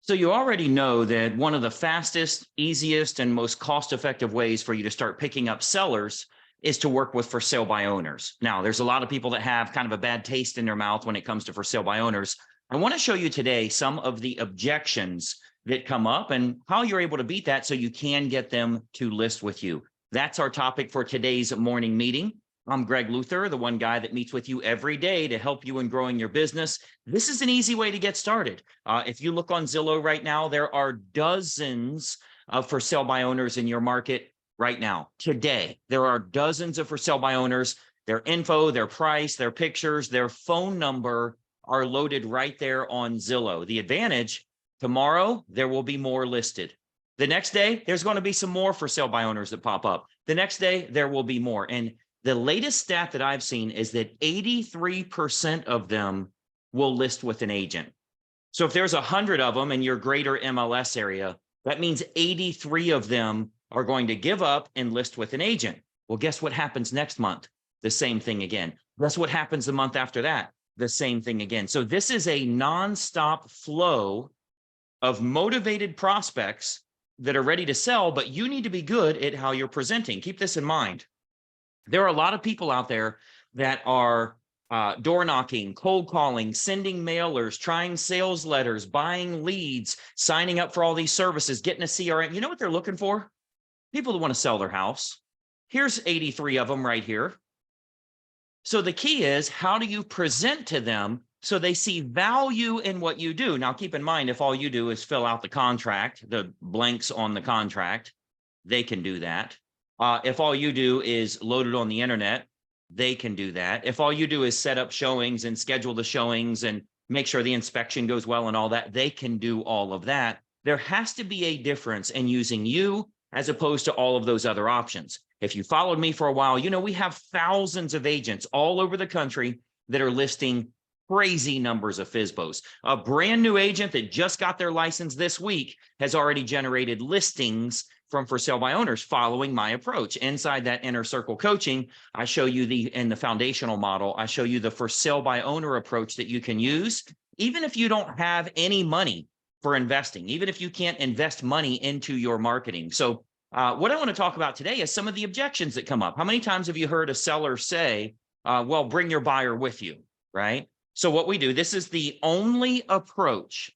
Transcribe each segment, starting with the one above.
So you already know that one of the fastest, easiest, and most cost-effective ways for you to start picking up sellers is to work with for sale by owners. Now, there's a lot of people that have kind of a bad taste in their mouth when it comes to for sale by owners. I want to show you today some of the objections that come up and how you're able to beat that so you can get them to list with you. That's our topic for today's morning meeting. I'm Greg Luther, the one guy that meets with you every day to help you in growing your business. This is an easy way to get started. If you look on Zillow right now, there are dozens of for sale by owners in your market right now. Today, there are dozens of for sale by owners. Their info, their price, their pictures, their phone number are loaded right there on Zillow. The advantage, tomorrow, there will be more listed. The next day, there's going to be some more for sale by owners that pop up. The next day, there will be more. And the latest stat that I've seen is that 83% of them will list with an agent. So if there's 100 of them in your greater MLS area, that means 83 of them are going to give up and list with an agent. Well, guess what happens next month? The same thing again. Guess what happens the month after that? The same thing again. So this is a nonstop flow of motivated prospects that are ready to sell, but you need to be good at how you're presenting. Keep this in mind. There are a lot of people out there that are door knocking, cold calling, sending mailers, trying sales letters, buying leads, signing up for all these services, getting a CRM. You know what they're looking for? People that want to sell their house. Here's 83 of them right here. So the key is, how do you present to them so they see value in what you do? Now, keep in mind, if all you do is fill out the contract, the blanks on the contract, they can do that. If all you do is load it on the internet, they can do that. If all you do is set up showings and schedule the showings and make sure the inspection goes well and all that, they can do all of that. There has to be a difference in using you as opposed to all of those other options. If you followed me for a while, you know we have thousands of agents all over the country that are listing crazy numbers of FSBOs. A brand new agent that just got their license this week has already generated listings from for sale by owners following my approach. Inside that inner circle coaching, I show you in the foundational model, I show you the for sale by owner approach that you can use, even if you don't have any money for investing, even if you can't invest money into your marketing. So what I want to talk about today is some of the objections that come up. How many times have you heard a seller say, well, bring your buyer with you, right? So what we do, this is the only approach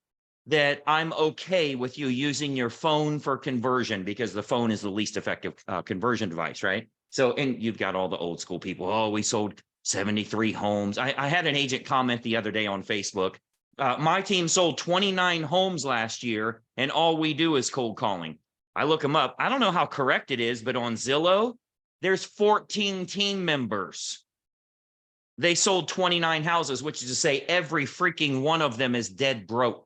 that I'm okay with you using your phone for conversion, because the phone is the least effective conversion device, right? So, and you've got all the old school people. Oh, we sold 73 homes. I had an agent comment the other day on Facebook. My team sold 29 homes last year, and all we do is cold calling. I look them up. I don't know how correct it is, but on Zillow, there's 14 team members. They sold 29 houses, which is to say every freaking one of them is dead broke.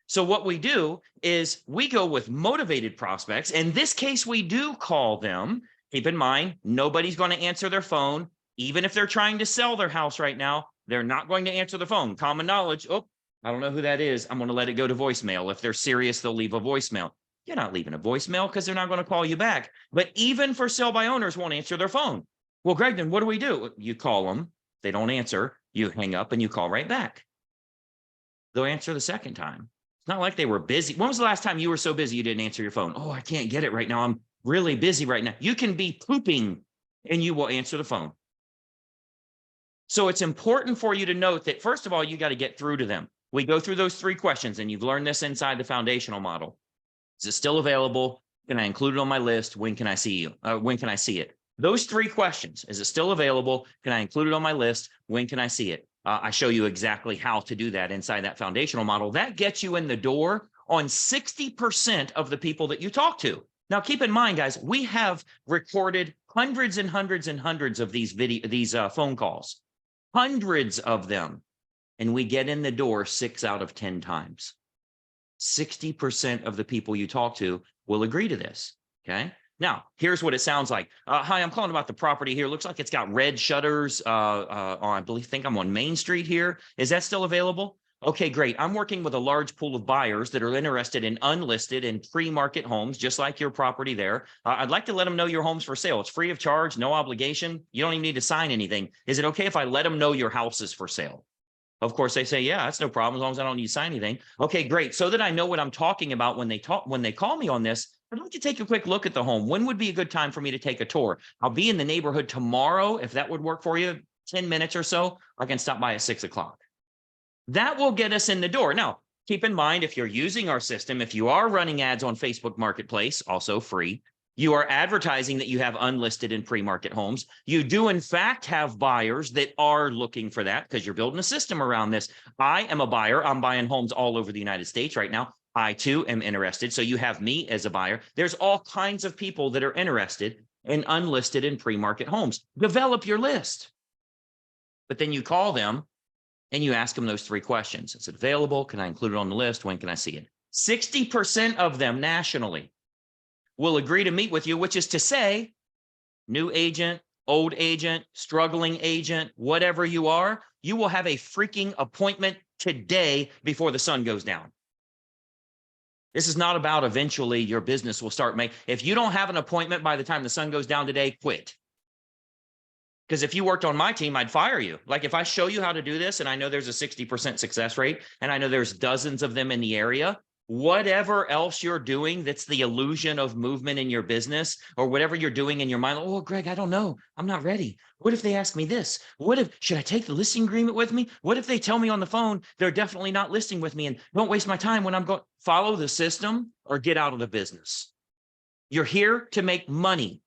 So what we do is we go with motivated prospects. In this case, we do call them. Keep in mind, nobody's going to answer their phone. Even if they're trying to sell their house right now, they're not going to answer the phone. Common knowledge. Oh, I don't know who that is. I'm going to let it go to voicemail. If they're serious, they'll leave a voicemail. You're not leaving a voicemail because they're not going to call you back. But even for sale by owners won't answer their phone. Well, Greg, then what do? You call them. They don't answer. You hang up and you call right back. They'll answer the second time. Not like they were busy. When was the last time you were so busy you didn't answer your phone? Oh, I can't get it right now. I'm really busy right now. You can be pooping and you will answer the phone. So it's important for you to note that, first of all, you got to get through to them. We go through those 3 questions, and you've learned this inside the foundational model. Is it still available? Can I include it on my list? When can I see you? When can I see it? Those 3 questions. Is it still available? Can I include it on my list? When can I see it? I show you exactly how to do that inside that foundational model. That gets you in the door on 60% of the people that you talk to. Now, keep in mind, guys, we have recorded hundreds and hundreds and hundreds of these phone calls, hundreds of them, and we get in the door 6 out of 10 times. 60% of the people you talk to will agree to this, okay? Now, here's what it sounds like. Hi, I'm calling about the property here. Looks like it's got red shutters I think I'm on Main Street here. Is that still available? Okay, great. I'm working with a large pool of buyers that are interested in unlisted and pre-market homes, just like your property there. I'd like to let them know your home's for sale. It's free of charge, no obligation. You don't even need to sign anything. Is it okay if I let them know your house is for sale? Of course, they say, yeah, that's no problem as long as I don't need to sign anything. Okay, great. So that I know what I'm talking about when they call me on this, I'd like to take a quick look at the home. When would be a good time for me to take a tour? I'll be in the neighborhood tomorrow. If that would work for you, 10 minutes or so, I can stop by at 6 o'clock. That will get us in the door. Now, keep in mind, if you're using our system, if you are running ads on Facebook Marketplace, also free, you are advertising that you have unlisted and pre-market homes. You do, in fact, have buyers that are looking for that because you're building a system around this. I am a buyer. I'm buying homes all over the United States right now. I, too, am interested. So you have me as a buyer. There's all kinds of people that are interested in unlisted and pre-market homes. Develop your list. But then you call them and you ask them those 3 questions. Is it available? Can I include it on the list? When can I see it? 60% of them nationally will agree to meet with you, which is to say, new agent, old agent, struggling agent, whatever you are, you will have a freaking appointment today before the sun goes down. This is not about eventually your business will start making. If you don't have an appointment by the time the sun goes down today, quit. Because if you worked on my team, I'd fire you. Like if I show you how to do this, and I know there's a 60% success rate, and I know there's dozens of them in the area, whatever else you're doing that's the illusion of movement in your business, or whatever you're doing in your mind, oh, Greg, I don't know. I'm not ready. What if they ask me this? Should I take the listing agreement with me? What if they tell me on the phone they're definitely not listing with me, and don't waste my time when I'm going? Follow the system or get out of the business. You're here to make money.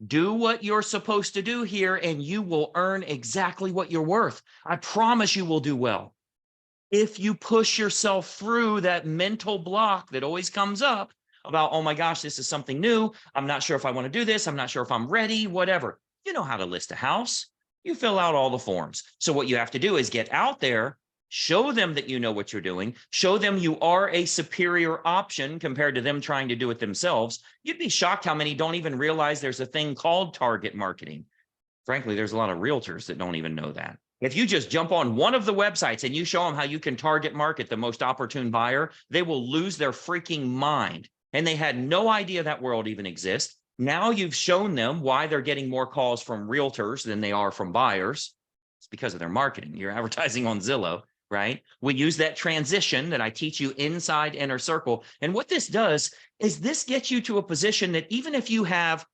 Do what you're supposed to do here, and you will earn exactly what you're worth. I promise you will do well. If you push yourself through that mental block that always comes up about, oh my gosh, this is something new. I'm not sure if I want to do this. I'm not sure if I'm ready, whatever. You know how to list a house. You fill out all the forms. So what you have to do is get out there, show them that you know what you're doing, show them you are a superior option compared to them trying to do it themselves. You'd be shocked how many don't even realize there's a thing called target marketing. Frankly, there's a lot of realtors that don't even know that. If you just jump on one of the websites and you show them how you can target market the most opportune buyer, they will lose their freaking mind. And they had no idea that world even exists. Now you've shown them why they're getting more calls from realtors than they are from buyers. It's because of their marketing. You're advertising on Zillow, right? We use that transition that I teach you inside inner circle. And what this does is this gets you to a position that even if you have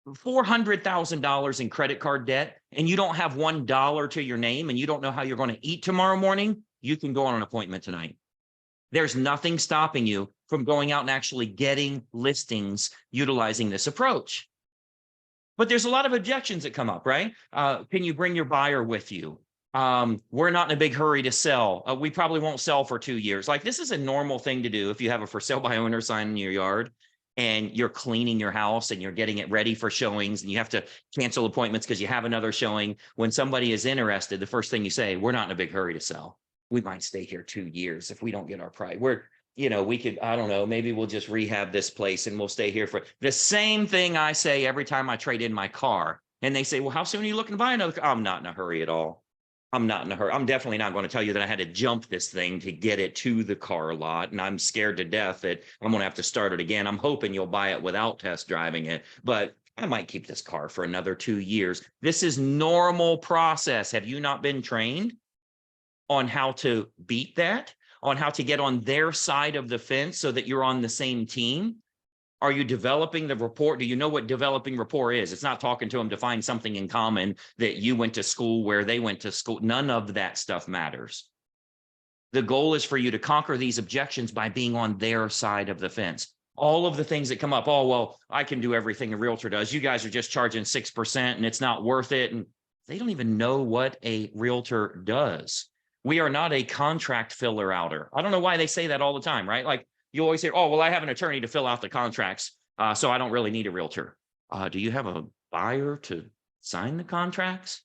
$400,000 in credit card debt and you don't have $1 to your name and you don't know how you're going to eat tomorrow morning, you can go on an appointment tonight. There's nothing stopping you from going out and actually getting listings utilizing this approach. But there's a lot of objections that come up, right? Can you bring your buyer with you? We're not in a big hurry to sell. We probably won't sell for 2 years. Like this is a normal thing to do if you have a for sale by owner sign in your yard and you're cleaning your house and you're getting it ready for showings and you have to cancel appointments because you have another showing. When somebody is interested, the first thing you say, we're not in a big hurry to sell. We might stay here 2 years if we don't get our price. We could, I don't know, maybe we'll just rehab this place and we'll stay here for the same thing I say every time I trade in my car. And they say, well, how soon are you looking to buy another car? I'm not in a hurry at all. I'm not in a hurry. I'm definitely not going to tell you that I had to jump this thing to get it to the car lot. And I'm scared to death that I'm going to have to start it again. I'm hoping you'll buy it without test driving it, but I might keep this car for another 2 years. This is normal process. Have you not been trained on how to beat that, on how to get on their side of the fence so that you're on the same team? Are you developing the rapport? Do you know what developing rapport is? It's not talking to them to find something in common that you went to school where they went to school. None of that stuff matters. The goal is for you to conquer these objections by being on their side of the fence. All of the things that come up, oh, well, I can do everything a realtor does. You guys are just charging 6% and it's not worth it. And they don't even know what a realtor does. We are not a contract filler outer. I don't know why they say that all the time, right? Like, you always say, oh, well, I have an attorney to fill out the contracts, so I don't really need a realtor. Do you have a buyer to sign the contracts?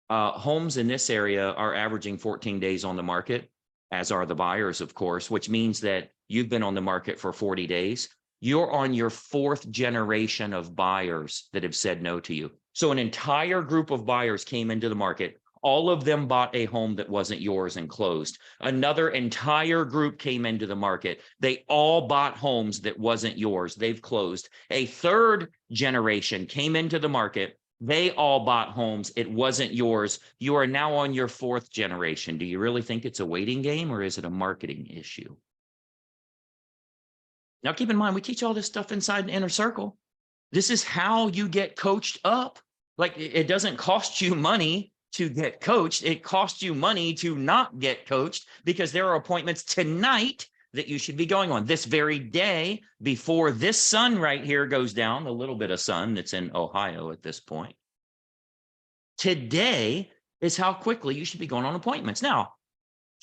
Homes in this area are averaging 14 days on the market, as are the buyers, of course, which means that you've been on the market for 40 days. You're on your 4th generation of buyers that have said no to you. So an entire group of buyers came into the market. All of them bought a home that wasn't yours and closed. Another entire group came into the market. They all bought homes that wasn't yours. They've closed. A 3rd generation came into the market. They all bought homes. It wasn't yours. You are now on your 4th generation. Do you really think it's a waiting game, or is it a marketing issue? Now, keep in mind, we teach all this stuff inside the inner circle. This is how you get coached up. Like, it doesn't cost you money to get coached. It costs you money to not get coached, because there are appointments tonight that you should be going on this very day before this sun right here goes down, a little bit of sun that's in Ohio at this point. Today is how quickly you should be going on appointments. Now,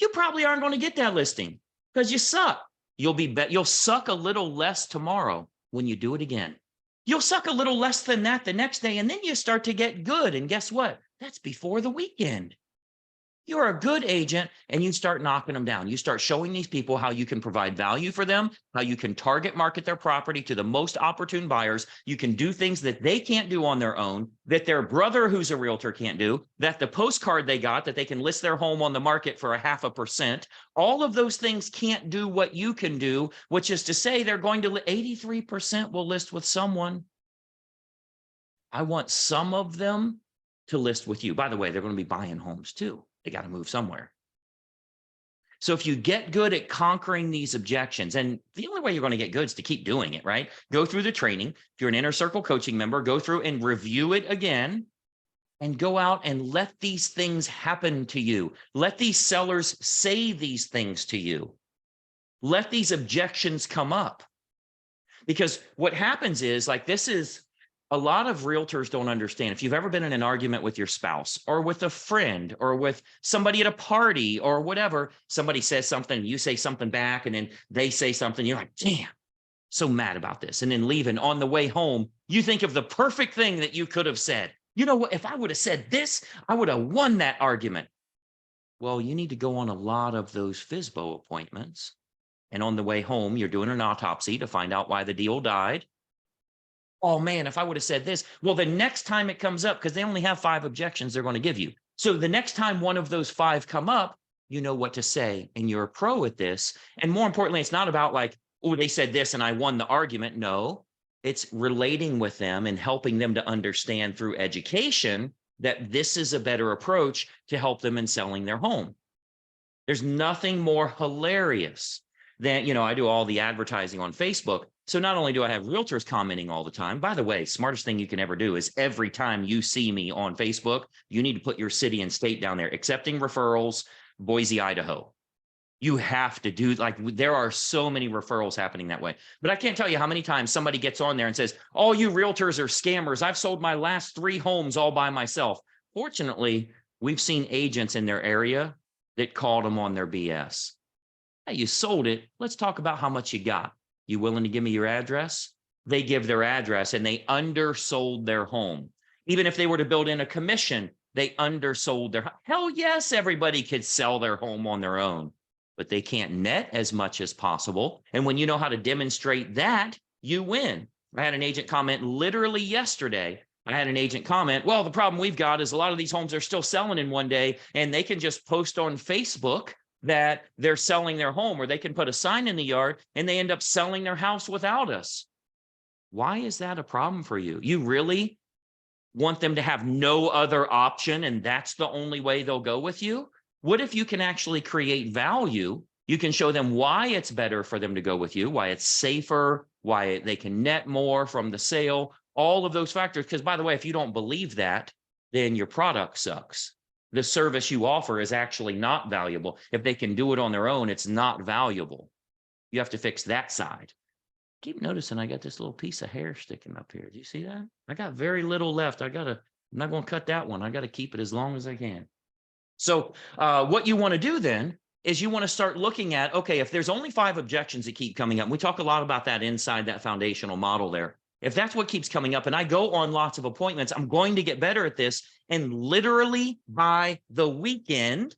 you probably aren't going to get that listing because you suck. You'll suck a little less tomorrow when you do it again. You'll suck a little less than that the next day, and then you start to get good. And guess what? That's before the weekend. You're a good agent, and you start knocking them down. You start showing these people how you can provide value for them, how you can target market their property to the most opportune buyers. You can do things that they can't do on their own, that their brother who's a realtor can't do, that the postcard they got, that they can list their home on the market for 0.5%. All of those things can't do what you can do, which is to say they're going to 83% will list with someone. I want some of them to list with you. By the way, they're going to be buying homes too. They got to move somewhere. So if you get good at conquering these objections, and the only way you're going to get good is to keep doing it, right? Go through the training. If you're an Inner Circle coaching member, go through and review it again, and go out and let these things happen to you. Let these sellers say these things to you. Let these objections come up. Because what happens is, like, this is, a lot of realtors don't understand. If you've ever been in an argument with your spouse or with a friend or with somebody at a party or whatever, somebody says something, you say something back, and then they say something, you're like, damn, so mad about this. And then leaving on the way home, you think of the perfect thing that you could have said. You know what? If I would have said this, I would have won that argument. Well, you need to go on a lot of those FSBO appointments. And on the way home, you're doing an autopsy to find out why the deal died. Oh man, if I would have said this, well, the next time it comes up, because they only have 5 objections they're going to give you. So the next time one of those 5 come up, you know what to say, and you're a pro at this. And more importantly, it's not about like, oh, they said this and I won the argument. No, it's relating with them and helping them to understand through education that this is a better approach to help them in selling their home. There's nothing more hilarious than, I do all the advertising on Facebook. So not only do I have realtors commenting all the time, by the way, smartest thing you can ever do is every time you see me on Facebook, you need to put your city and state down there, accepting referrals, Boise, Idaho. You have to do, like, there are so many referrals happening that way. But I can't tell you how many times somebody gets on there and says, all you realtors are scammers. I've sold my last 3 homes all by myself. Fortunately, we've seen agents in their area that called them on their BS. Hey, you sold it. Let's talk about how much you got. You willing to give me your address? They give their address and they undersold their home. Even if they were to build in a commission, they undersold their home. Hell yes, everybody could sell their home on their own, but they can't net as much as possible. And when you know how to demonstrate that, you win. I had an agent comment literally yesterday. I had an agent comment, well, the problem we've got is a lot of these homes are still selling in one day, and they can just post on Facebook that they're selling their home, or they can put a sign in the yard and they end up selling their house without us. Why is that a problem for you? You really want them to have no other option and that's the only way they'll go with you? What if you can actually create value? You can show them why it's better for them to go with you, why it's safer, why they can net more from the sale, all of those factors. Because by the way, if you don't believe that, then your product sucks. The service you offer is actually not valuable. If they can do it on their own, it's not valuable. You have to fix that side. Keep noticing I got this little piece of hair sticking up here. Do you see that? I got very little left. I'm not going to cut that one. I got to keep it as long as I can. So what you want to do then is you want to start looking at, okay, if there's only 5 objections that keep coming up, we talk a lot about that inside that foundational model there. If that's what keeps coming up and I go on lots of appointments, I'm going to get better at this. And literally by the weekend,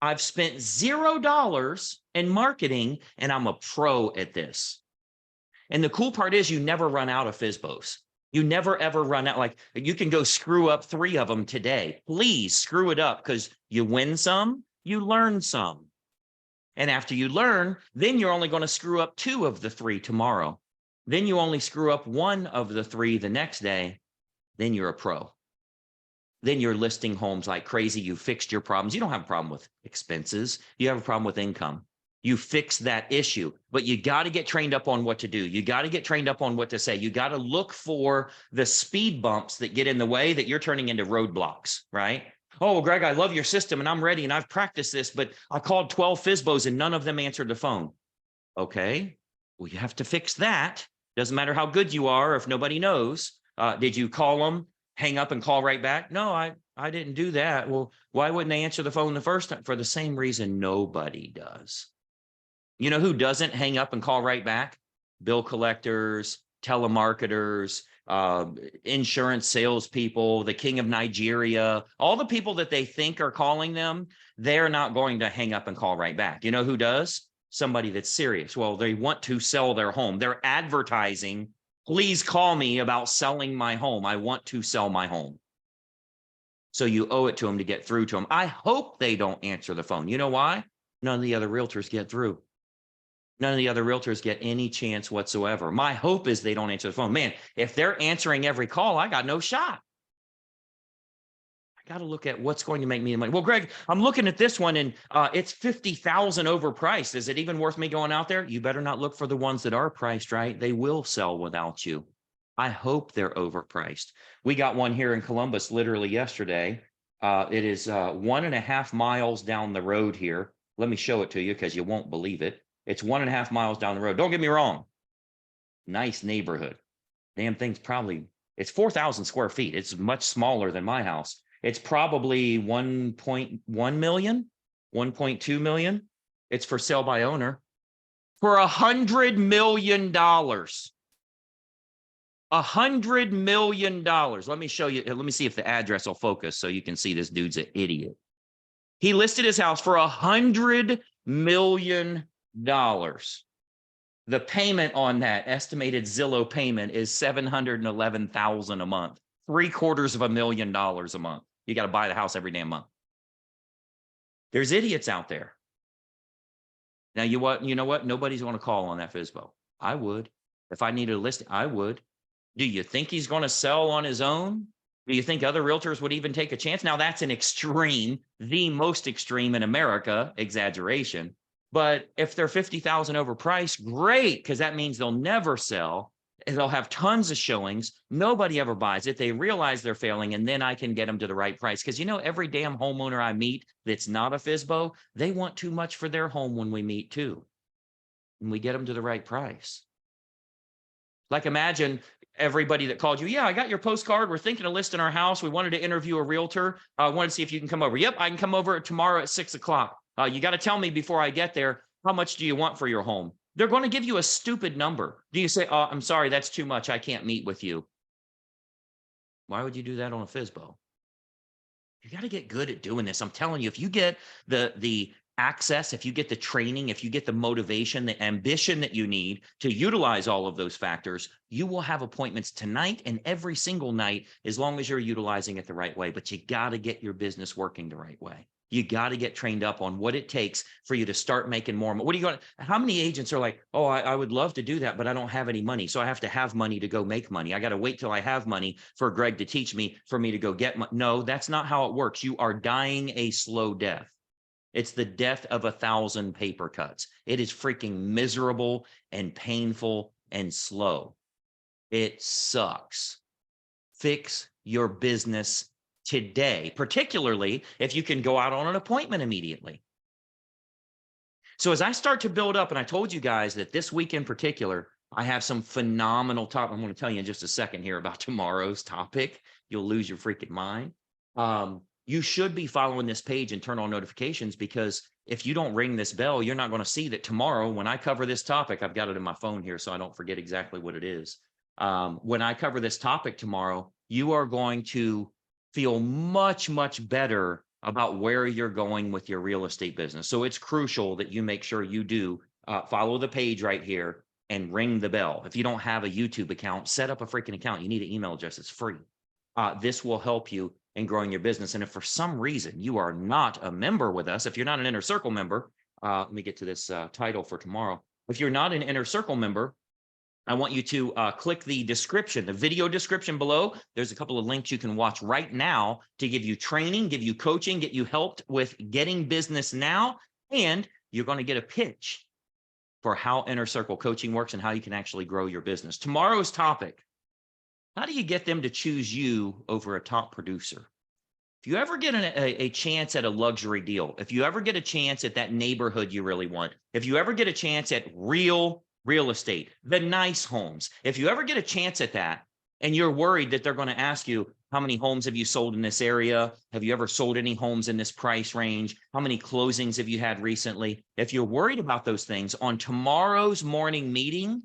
I've spent $0 in marketing and I'm a pro at this. And the cool part is you never run out of FSBOs. You never, ever run out. Like, you can go screw up 3 of them today. Please screw it up, because you win some, you learn some. And after you learn, then you're only going to screw up 2 of the 3 tomorrow. Then you only screw up 1 of the 3 the next day. then you're a pro. Then you're listing homes like crazy. You fixed your problems. You don't have a problem with expenses. You have a problem with income. You fix that issue, but you got to get trained up on what to do. You got to get trained up on what to say. You got to look for the speed bumps that get in the way that you're turning into roadblocks, right? Oh, well, Greg, I love your system and I'm ready and I've practiced this, but I called 12 FSBOs and none of them answered the phone. Okay, well, you have to fix that. Doesn't matter how good you are if nobody knows. Did you call them, hang up and call right back? No, I didn't do that. Well, why wouldn't they answer the phone the first time? For the same reason nobody does. You know who doesn't hang up and call right back? Bill collectors, telemarketers, insurance salespeople, the king of Nigeria, all the people that they think are calling them, they're not going to hang up and call right back. You know who does? Somebody that's serious. Well, they want to sell their home. They're advertising, please call me about selling my home. I want to sell my home. So you owe it to them to get through to them. I hope they don't answer the phone. You know why? None of the other realtors get through. None of the other realtors get any chance whatsoever. My hope is they don't answer the phone. Man, if they're answering every call, I got no shot. I got to look at what's going to make me the money. Well, Greg, I'm looking at this one and it's 50,000 overpriced. Is it even worth me going out there? You better not look for the ones that are priced right. They will sell without you. I hope they're overpriced. We got one here in Columbus literally yesterday. It is 1.5 miles down the road here. Let me show it to you because you won't believe it. It's 1.5 miles down the road. Don't get me wrong. Nice neighborhood. Damn thing's probably, it's 4,000 square feet. It's much smaller than my house. It's probably 1.1 million, 1.2 million. It's for sale by owner for $100 million. $100 million. Let me show you. Let me see if the address will focus so you can see this dude's an idiot. He listed his house for $100 million. The payment on that estimated Zillow payment is $711,000 a month, $750,000 a month. You got to buy the house every damn month. There's idiots out there. Now, you know what? Nobody's going to call on that FSBO. I would. If I needed a listing, I would. Do you think he's going to sell on his own? Do you think other realtors would even take a chance? Now, that's an extreme, the most extreme in America, exaggeration. But if they're 50,000 overpriced, great, because that means they'll never sell. And they'll have tons of showings. Nobody ever buys it. They realize they're failing, and then I can get them to the right price. Because, you know, every damn homeowner I meet that's not a FSBO, they want too much for their home when we meet too. And we get them to the right price. Like, imagine everybody that called you. Yeah, I got your postcard. We're thinking of listing our house. We wanted to interview a realtor. I wanted to see if you can come over. Yep, I can come over tomorrow at 6 o'clock. You got to tell me before I get there, how much do you want for your home? They're going to give you a stupid number. Do you say, oh, I'm sorry, that's too much. I can't meet with you. Why would you do that on a FSBO? You got to get good at doing this. I'm telling you, if you get the access, if you get the training, if you get the motivation, the ambition that you need to utilize all of those factors, you will have appointments tonight and every single night, as long as you're utilizing it the right way. But you got to get your business working the right way. You got to get trained up on what it takes for you to start making more. What are you going to, how many agents are like, oh, I would love to do that, but I don't have any money. So I have to have money to go make money. I got to wait till I have money for Greg to teach me, for me to go get money. No, that's not how it works. You are dying a slow death. It's the death of 1,000 paper cuts. It is freaking miserable and painful and slow. It sucks. Fix your business today, particularly if you can go out on an appointment immediately. So as I start to build up, and I told you guys that this week in particular, I have some phenomenal topic. I'm going to tell you in just a second here about tomorrow's topic. You'll lose your freaking mind. You should be following this page and turn on notifications, because if you don't ring this bell, you're not going to see that tomorrow when I cover this topic. I've got it in my phone here so I don't forget exactly what it is. When I cover this topic tomorrow, you are going to feel much, much better about where you're going with your real estate business. So it's crucial that you make sure you do follow the page right here and ring the bell. If you don't have a YouTube account, set up a freaking account. You need an email address. It's free. This will help you in growing your business. And if for some reason you are not a member with us, if you're not an Inner Circle member, let me get to this title for tomorrow. If you're not an Inner Circle member, I want you to click the description, the video description below. There's a couple of links you can watch right now to give you training, give you coaching, get you helped with getting business now. And you're going to get a pitch for how Inner Circle coaching works and how you can actually grow your business. Tomorrow's topic: how do you get them to choose you over a top producer? If you ever get a chance at a luxury deal, if you ever get a chance at that neighborhood you really want, if you ever get a chance at real estate, the nice homes, if you ever get a chance at that and you're worried that they're going to ask you, how many homes have you sold in this area? Have you ever sold any homes in this price range? How many closings have you had recently? If you're worried about those things, on tomorrow's morning meeting,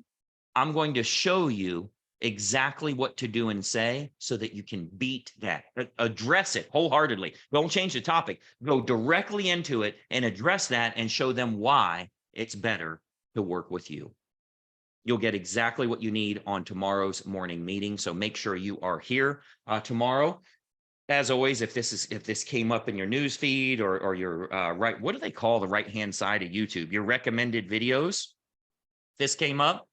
I'm going to show you exactly what to do and say so that you can beat that. Address it wholeheartedly. Don't change the topic. Go directly into it and address that and show them why it's better to work with you. You'll get exactly what you need on tomorrow's morning meeting. So make sure you are here tomorrow. As always, if this came up in your news feed or your right, what do they call the right-hand side of YouTube? Your recommended videos. If this came up,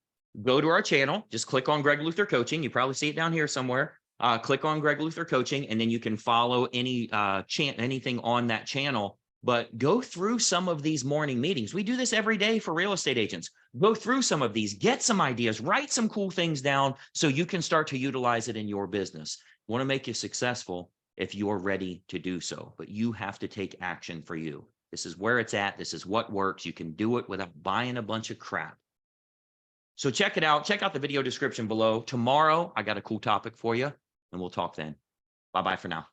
go to our channel. Just click on Greg Luther Coaching. You probably see it down here somewhere. Click on Greg Luther Coaching, and then you can follow anything on that channel. But go through some of these morning meetings. We do this every day for real estate agents. Go through some of these, get some ideas, write some cool things down so you can start to utilize it in your business. I want to make you successful if you're ready to do so, but you have to take action for you. This is where it's at. This is what works. You can do it without buying a bunch of crap. So check it out. Check out the video description below. Tomorrow, I got a cool topic for you, and we'll talk then. Bye-bye for now.